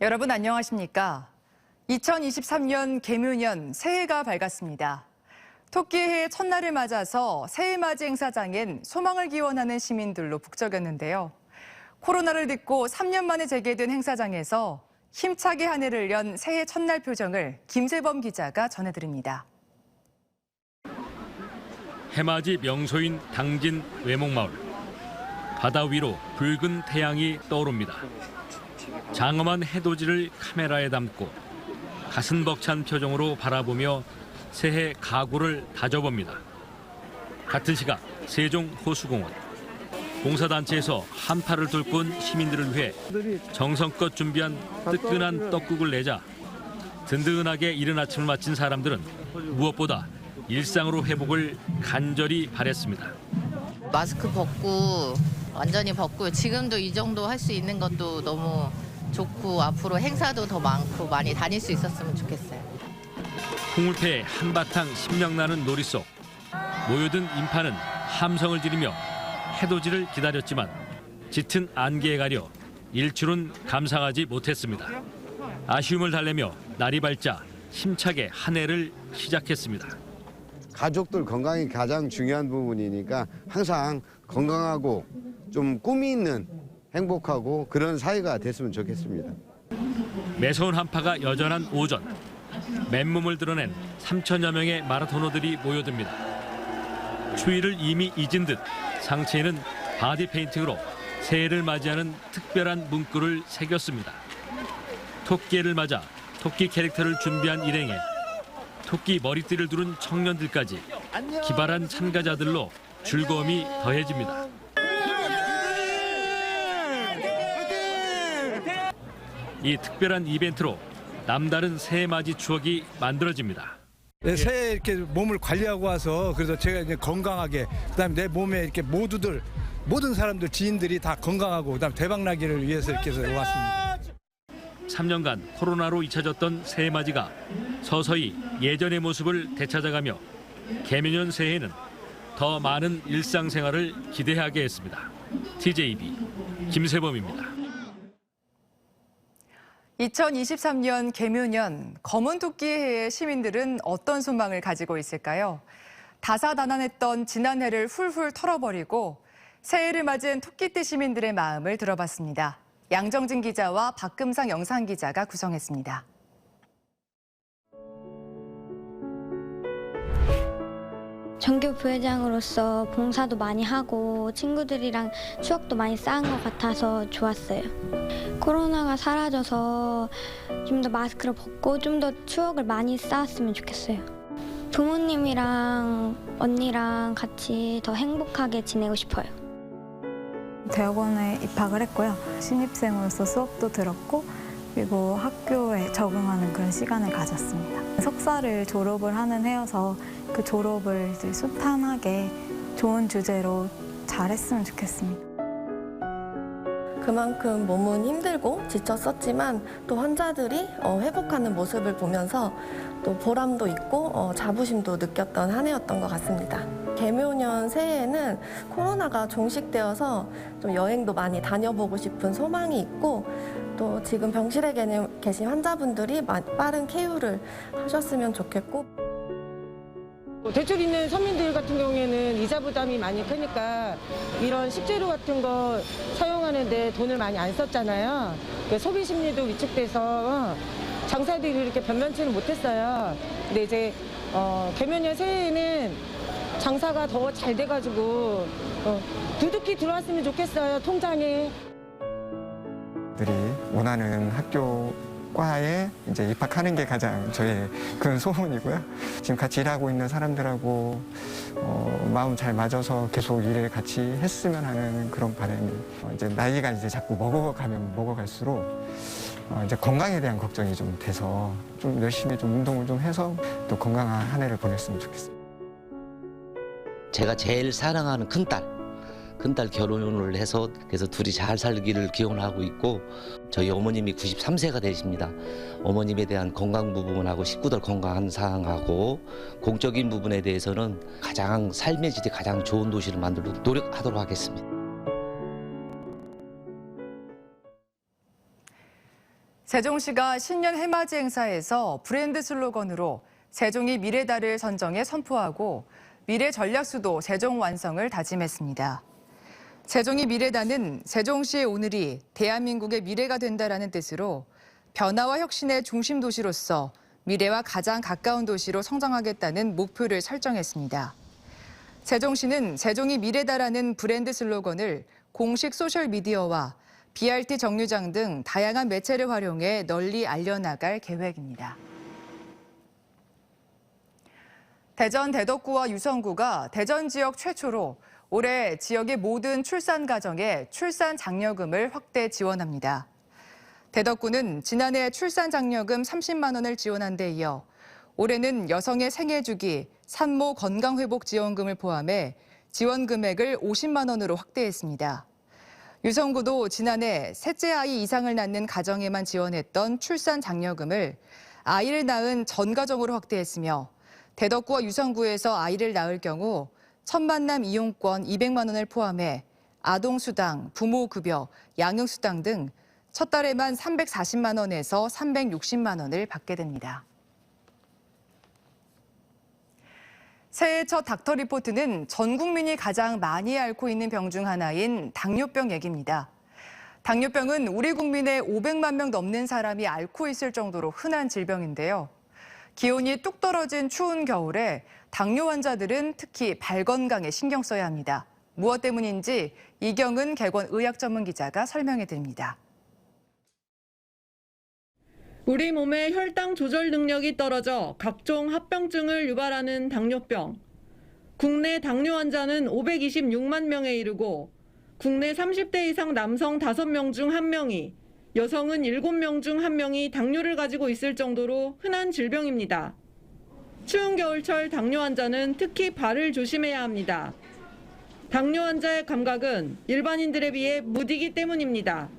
여러분 안녕하십니까? 2023년 개묘년 새해가 밝았습니다. 토끼의 첫날을 맞아서 새해맞이 행사장엔 소망을 기원하는 시민들로 북적였는데요. 코로나를 딛고 3년 만에 재개된 행사장에서 힘차게 한 해를 연 새해 첫날 표정을 김세범 기자가 전해드립니다. 해맞이 명소인 당진 외목마을. 바다 위로 붉은 태양이 떠오릅니다. 장엄한 해돋이를 카메라에 담고 가슴 벅찬 표정으로 바라보며 새해 각오를 다져봅니다. 같은 시각 세종호수공원. 봉사단체에서 한파를 뚫고 온 시민들을 위해 정성껏 준비한 뜨끈한 떡국을 내자 든든하게 이른 아침을 마친 사람들은 무엇보다 일상으로 회복을 간절히 바랬습니다. 마스크 벗고 완전히 벗고 지금도 이 정도 할 수 있는 것도 너무 좋고 앞으로 행사도 더 많고 많이 다닐 수 있었으면 좋겠어요. 풍울패에 한바탕 신명나는 놀이 속 모여든 인파는 함성을 지르며 해돋이를 기다렸지만 짙은 안개에 가려 일출은 감상하지 못했습니다. 아쉬움을 달래며 날이 밝자 힘차게 한 해를 시작했습니다. 가족들 건강이 가장 중요한 부분이니까 항상 건강하고 좀 꿈이 있는 행복하고 그런 사회가 됐으면 좋겠습니다. 매서운 한파가 여전한 오전. 맨몸을 드러낸 3천여 명의 마라토너들이 모여듭니다. 추위를 이미 잊은 듯 상체에는 바디 페인팅으로 새해를 맞이하는 특별한 문구를 새겼습니다. 토끼를 맞아 토끼 캐릭터를 준비한 일행에 토끼 머리띠를 두른 청년들까지 기발한 참가자들로 즐거움이 더해집니다. 이 특별한 이벤트로 남다른 새해맞이 추억이 만들어집니다. 새해 이렇게 몸을 관리하고 와서 그래서 제가 이제 건강하게 그다음에 내 몸에 이렇게 모든 사람들 지인들이 다 건강하고 그다음 대박 나기를 위해서 이렇게 해서 왔습니다. 3년간 코로나로 잊혀졌던 새해맞이가 서서히 예전의 모습을 되찾아가며 개묘년 새해에는 더 많은 일상생활을 기대하게 했습니다. TJB 김세범입니다. 2023년 개묘년 검은 토끼의 해에 시민들은 어떤 소망을 가지고 있을까요? 다사다난했던 지난 해를 훌훌 털어버리고 새해를 맞은 토끼띠 시민들의 마음을 들어봤습니다. 양정진 기자와 박금상 영상기자가 구성했습니다. 정교 부회장으로서 봉사도 많이 하고 친구들이랑 추억도 많이 쌓은 것 같아서 좋았어요. 코로나가 사라져서 좀 더 마스크를 벗고 좀 더 추억을 많이 쌓았으면 좋겠어요. 부모님이랑 언니랑 같이 더 행복하게 지내고 싶어요. 대학원에 입학을 했고요. 신입생으로서 수업도 들었고 그리고 학교에 적응하는 그런 시간을 가졌습니다. 석사를 졸업을 하는 해여서 그 졸업을 이제 순탄하게 좋은 주제로 잘했으면 좋겠습니다. 그만큼 몸은 힘들고 지쳤었지만 또 환자들이 회복하는 모습을 보면서 또 보람도 있고 자부심도 느꼈던 한 해였던 것 같습니다. 개묘년 새해에는 코로나가 종식되어서 좀 여행도 많이 다녀보고 싶은 소망이 있고 또 지금 병실에 계신 환자분들이 빠른 쾌유를 하셨으면 좋겠고 대출 있는 서민들 같은 경우에는 이자 부담이 많이 크니까 이런 식재료 같은 거 사용하는데 돈을 많이 안 썼잖아요. 소비 심리도 위축돼서 장사들이 이렇게 변변치는 못했어요. 근데 이제 개묘년 새해에는 장사가 더 잘 돼가지고 두둑히 들어왔으면 좋겠어요, 통장에. 들이 원하는 학교과에 이제 입학하는 게 가장 저의 큰 소원이고요. 지금 같이 일하고 있는 사람들하고 마음 잘 맞아서 계속 일을 같이 했으면 하는 그런 바람이 이제 나이가 이제 자꾸 먹어가면 먹어갈수록 이제 건강에 대한 걱정이 좀 돼서 좀 열심히 좀 운동을 좀 해서 또 건강한 한 해를 보냈으면 좋겠습니다. 제가 제일 사랑하는 큰딸 결혼을 해서 그래서 둘이 잘 살기를 기원하고 있고 저희 어머님이 93세가 되십니다. 어머님에 대한 건강 부분하고 식구들 건강한 사항하고 공적인 부분에 대해서는 가장 삶의 질이 가장 좋은 도시를 만들도록 노력하도록 하겠습니다. 세종시가 신년 해맞이 행사에서 브랜드 슬로건으로 세종이 미래다를 선정해 선포하고 미래 전략수도 세종 완성을 다짐했습니다. 세종이 미래다는 세종시의 오늘이 대한민국의 미래가 된다라는 뜻으로 변화와 혁신의 중심 도시로서 미래와 가장 가까운 도시로 성장하겠다는 목표를 설정했습니다. 세종시는 세종이 미래다라는 브랜드 슬로건을 공식 소셜미디어와 BRT 정류장 등 다양한 매체를 활용해 널리 알려나갈 계획입니다. 대전 대덕구와 유성구가 대전 지역 최초로 올해 지역의 모든 출산 가정에 출산 장려금을 확대 지원합니다. 대덕구는 지난해 출산 장려금 30만 원을 지원한 데 이어 올해는 여성의 생애 주기, 산모 건강회복 지원금을 포함해 지원 금액을 50만 원으로 확대했습니다. 유성구도 지난해 셋째 아이 이상을 낳는 가정에만 지원했던 출산 장려금을 아이를 낳은 전 가정으로 확대했으며 대덕구와 유성구에서 아이를 낳을 경우 첫 만남 이용권 200만 원을 포함해 아동수당, 부모급여, 양육수당 등 첫 달에만 340만 원에서 360만 원을 받게 됩니다. 새해 첫 닥터 리포트는 전 국민이 가장 많이 앓고 있는 병 중 하나인 당뇨병 얘기입니다. 당뇨병은 우리 국민의 500만 명 넘는 사람이 앓고 있을 정도로 흔한 질병인데요. 기온이 뚝 떨어진 추운 겨울에 당뇨 환자들은 특히 발 건강에 신경 써야 합니다. 무엇 때문인지 이경은 객원 의학 전문 기자가 설명해 드립니다. 우리 몸의 혈당 조절 능력이 떨어져 각종 합병증을 유발하는 당뇨병. 국내 당뇨 환자는 526만 명에 이르고 국내 30대 이상 남성 5명 중 1명이, 여성은 7명 중 1명이 당뇨를 가지고 있을 정도로 흔한 질병입니다. 추운 겨울철 당뇨 환자는 특히 발을 조심해야 합니다. 당뇨 환자의 감각은 일반인들에 비해 무디기 때문입니다.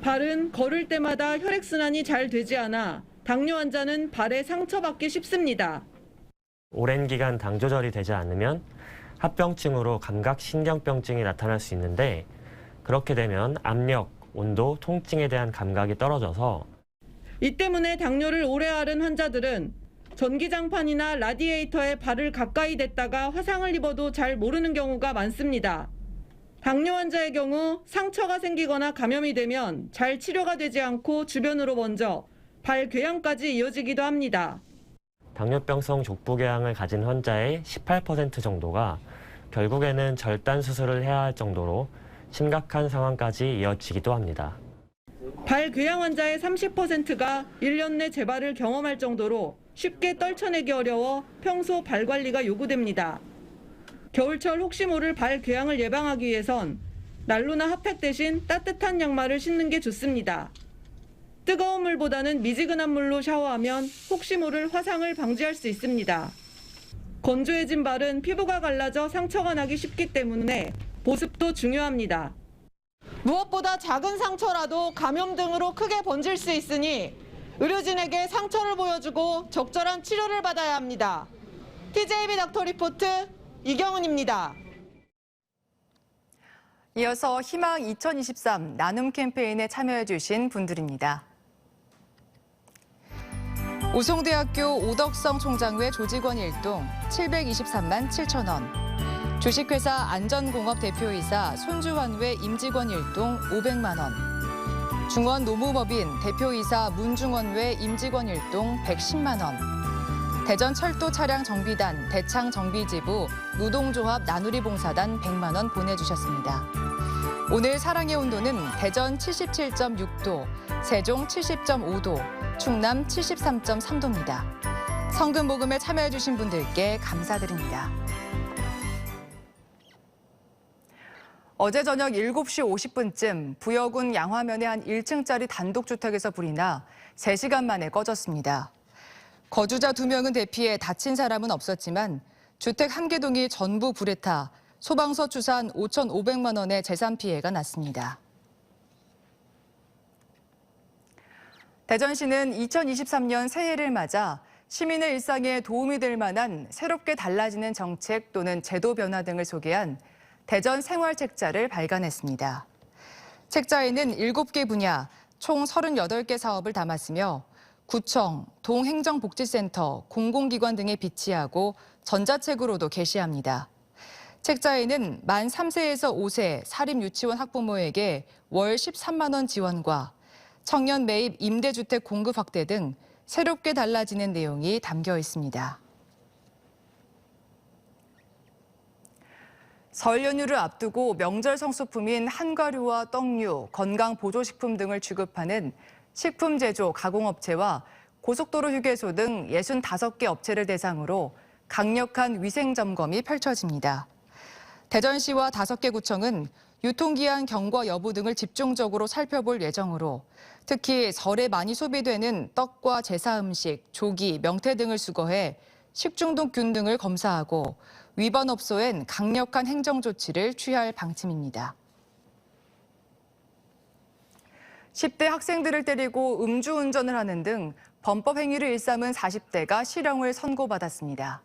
발은 걸을 때마다 혈액순환이 잘 되지 않아 당뇨 환자는 발에 상처받기 쉽습니다. 오랜 기간 당 조절이 되지 않으면 합병증으로 감각신경병증이 나타날 수 있는데, 그렇게 되면 압력, 온도, 통증에 대한 감각이 떨어져서 이 때문에 당뇨를 오래 앓은 환자들은 전기장판이나 라디에이터에 발을 가까이 댔다가 화상을 입어도 잘 모르는 경우가 많습니다. 당뇨 환자의 경우 상처가 생기거나 감염이 되면 잘 치료가 되지 않고 주변으로 번져 발 궤양까지 이어지기도 합니다. 당뇨병성 족부궤양을 가진 환자의 18% 정도가 결국에는 절단 수술을 해야 할 정도로 심각한 상황까지 이어지기도 합니다. 발 궤양 환자의 30%가 1년 내 재발을 경험할 정도로 쉽게 떨쳐내기 어려워 평소 발 관리가 요구됩니다. 겨울철 혹시 모를 발 궤양을 예방하기 위해선 난로나 핫팩 대신 따뜻한 양말을 신는 게 좋습니다. 뜨거운 물보다는 미지근한 물로 샤워하면 혹시 모를 화상을 방지할 수 있습니다. 건조해진 발은 피부가 갈라져 상처가 나기 쉽기 때문에 보습도 중요합니다. 무엇보다 작은 상처라도 감염 등으로 크게 번질 수 있으니 의료진에게 상처를 보여주고 적절한 치료를 받아야 합니다. TJB 닥터 리포트 이경은입니다. 이어서 희망 2023 나눔 캠페인에 참여해 주신 분들입니다. 우송대학교 오덕성 총장회 조직원 일동 723만 7천 원, 주식회사 안전공업 대표이사 손주환회 임직원 일동 500만 원, 중원 노무법인 대표이사 문중원회 임직원 일동 110만 원, 대전철도 차량 정비단 대창 정비지부 노동조합 나누리 봉사단 100만 원 보내주셨습니다. 오늘 사랑의 온도는 대전 77.6도, 세종 70.5도, 충남 73.3도입니다. 성금 모금에 참여해주신 분들께 감사드립니다. 어제 저녁 7시 50분쯤 부여군 양화면의 한 1층짜리 단독주택에서 불이 나 3시간 만에 꺼졌습니다. 거주자 2명은 대피해 다친 사람은 없었지만 주택 1개 동이 전부 불에 타 소방서 추산 5,500만 원의 재산 피해가 났습니다. 대전시는 2023년 새해를 맞아 시민의 일상에 도움이 될 만한 새롭게 달라지는 정책 또는 제도 변화 등을 소개한 대전 생활책자를 발간했습니다. 책자에는 7개 분야, 총 38개 사업을 담았으며 구청, 동행정복지센터, 공공기관 등에 비치하고 전자책으로도 게시합니다. 책자에는 만 3세에서 5세 사립유치원 학부모에게 월 13만 원 지원과 청년 매입 임대주택 공급 확대 등 새롭게 달라지는 내용이 담겨 있습니다. 설 연휴를 앞두고 명절 성수품인 한과류와 떡류, 건강보조식품 등을 취급하는 식품제조 가공업체와 고속도로 휴게소 등 65개 업체를 대상으로 강력한 위생점검이 펼쳐집니다. 대전시와 5개 구청은 유통기한 경과 여부 등을 집중적으로 살펴볼 예정으로 특히 설에 많이 소비되는 떡과 제사 음식, 조기, 명태 등을 수거해 식중독균 등을 검사하고 위반 업소엔 강력한 행정 조치를 취할 방침입니다. 10대 학생들을 때리고 음주운전을 하는 등 범법 행위를 일삼은 40대가 실형을 선고받았습니다.